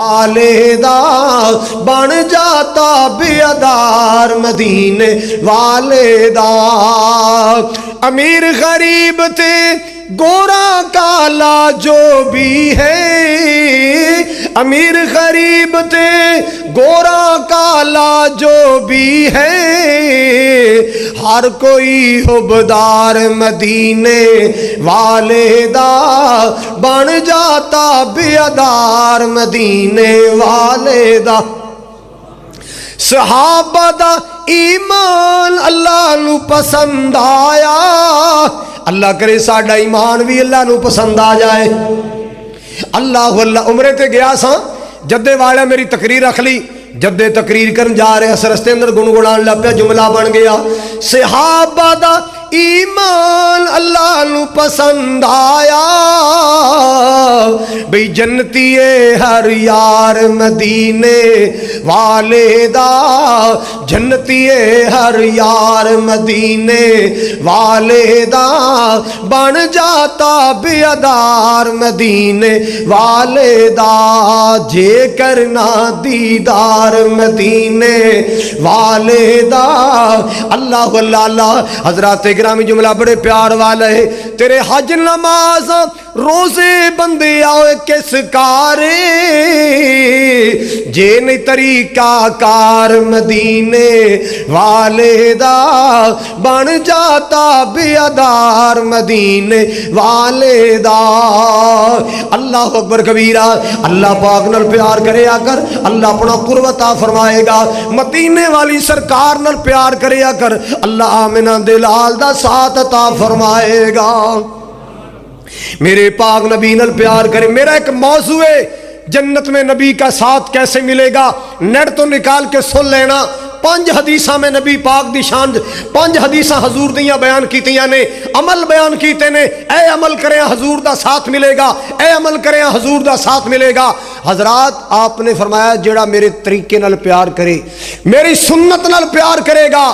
والے دا بن جاتا بیادار مدینے والے دا۔ امیر غریب تھے گورا کالا جو بھی ہے، امیر غریب تھے گورا کالا جو بھی ہے، ہر کوئی حبدار مدینے والے دا بن جاتا بیادار مدینے والے دا۔ صحابہ دا ایمان اللہ نو پسند آیا، اللہ کرے ساڈا ایمان بھی اللہ نو پسند آ جائے۔ اللہ عمرے تے گیا سا، جدے والا میری تقریر رکھ لی، جدے تقریر کرن جا رہے اس رستے اندر گنگنان لگ پیا، جملہ بن گیا صحابہ دا ایمان اللہ نو پسند آیا، بھئی جنتی ہر یار مدینے والے دا، جنتی ہر یار مدینے والے دا بن جاتا بیادار مدینے والے دا، جے کرنا دیدار مدینے والے دا۔ اللہ اللہ حضرات گرامی جملہ بڑے پیار والا ہے۔ تیرے حج نماز روزے بندے آئے کس کارے، جے نہیں طریقہ کار مدینے والے دا بن جاتا بیادار مدینے والے دا۔ اللہ اکبر کبیرہ، اللہ پاک نال پیار کرے کر، اللہ اپنا قرب عطا فرمائے گا۔ مدینے والی سرکار نال پیار کرے کر، اللہ آمنہ دلال دا ساتھ عطا فرمائے گا۔ میرے پاک نبی نال پیار کرے۔ میرا ایک موضوع ہے جنت میں نبی کا ساتھ کیسے ملے گا، نیٹ تو نکال کے سن لینا۔ 5 حدیثاں میں نبی پاک دی شان، 5 حدیثاں حضور دیاں بیان کیتیاں نے، عمل بیان کیتے نے۔ اے عمل کریں حضور دا ساتھ ملے گا، اے عمل کریں حضور دا ساتھ ملے گا۔ حضرات آپ نے فرمایا جڑا میرے طریقے نال پیار کرے، میری سنت نال پیار کرے گا،